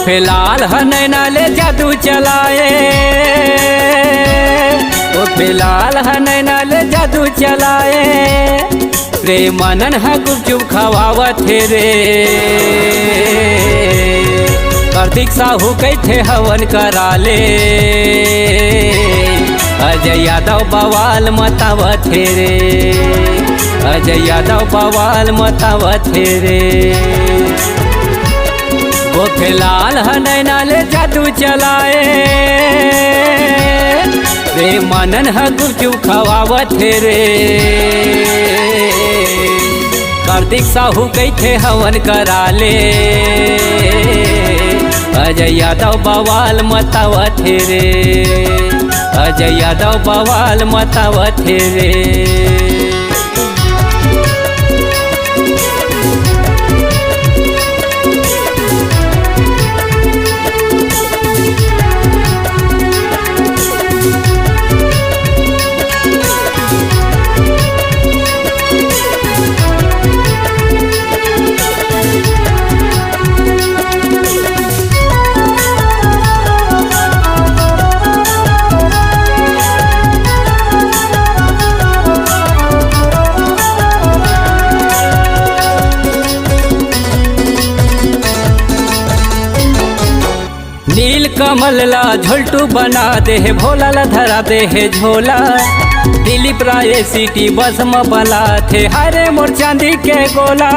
फिलहाल नैना ले जादू चलाए, वो फिलहाल नैना ले जादू चलाए। प्रेमानंद है गुपचुप खवावत रे, कार्तिक साहू कैथे हवन कराले। अजय यादव बवाल मतावत रे, अजय यादव बवाल मतावत रे। वो फिलहाल नैना ले जादू चलाए, प्रेमानंद है गुपचुप खवावत रे। कार्तिक साहू कैथे हवन कराले। अजय यादव बवाल मतावत रे, अजय यादव बवाल मतावत रे। नील कमल ला झोलटू बना दे है, भोला ला धरा दे है झोला। दिलीप राय सिटी बस में बला थे, हरे मोर चांदी के गोला।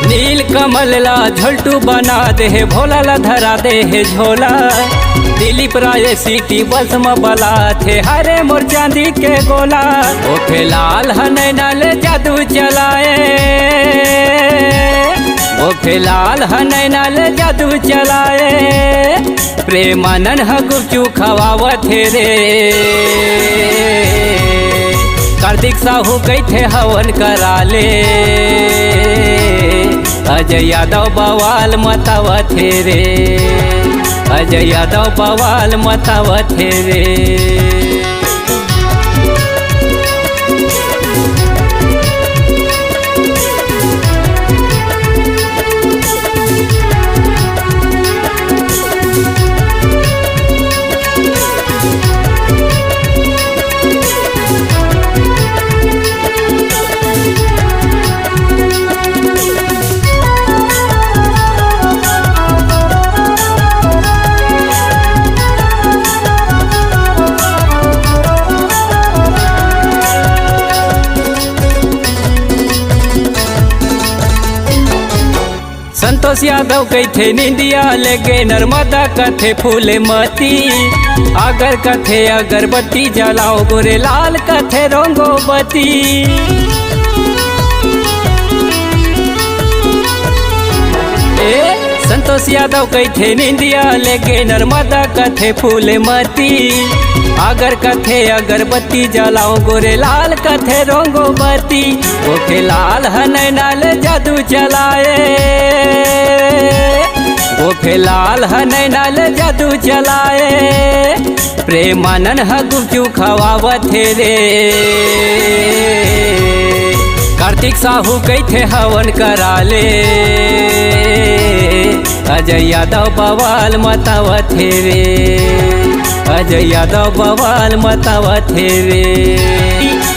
नील कमल ला झोलटू बना दे है, भोला ला धरा दे है झोला। दिलीप राय सिटी बस में बला थे, हरे मोर चांदी के गोला। ओ फिलहाल नैना ले जादू चलाए, ओ फिलहाल नैना ले जादू चलाए। प्रेमानंद है गुपचुप खवावत रे, कार्तिक साहू कैथे हवन कराले। अजय यादव बवाल मतावत रे, अजय यादव बवाल मतावत रे। संतोष यादव कैथे निंदिया लगे, नर्मदा कथे फूले मती। अगर कथे अगरबत्ती जलाओ, गोरे लाल कथे रंगो बती। संतोष यादव कैथे निंदिया लगे, नर्मदा कथे फूले मती। अगर कथे अगरबत्ती जलाओ, गोरे लाल कथे रंगो बती। वो फिलहाल नैना ले जादू चलाए, वो फिलहाल नैना ले जादू चलाए। प्रेमानंद है गुपचुप खवावत रे, कार्तिक साहू कैथे हवन कराले। अजय यादव बवाल मतावत रे, अजय यादव बवाल मतावत रे।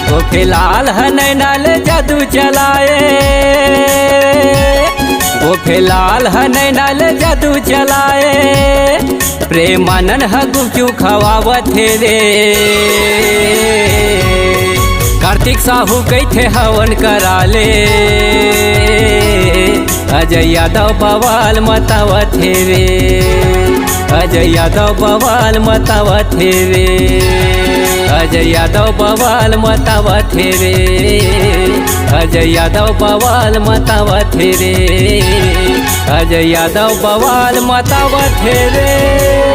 वो फिलहाल नैना ले जादू चलाए, वो फिलहाल नैना ले जादू चलाए। प्रेमानंद है गुपचुप खवावत रे, कार्तिक साहू कैथे हवन कराले। अजय यादव बवाल मतावत रे, अजय यादव बवाल मतावत रे, अजय यादव बवाल मतावत रे, अजय यादव बवाल मतावत रे, अजय यादव बवाल मतावत रे।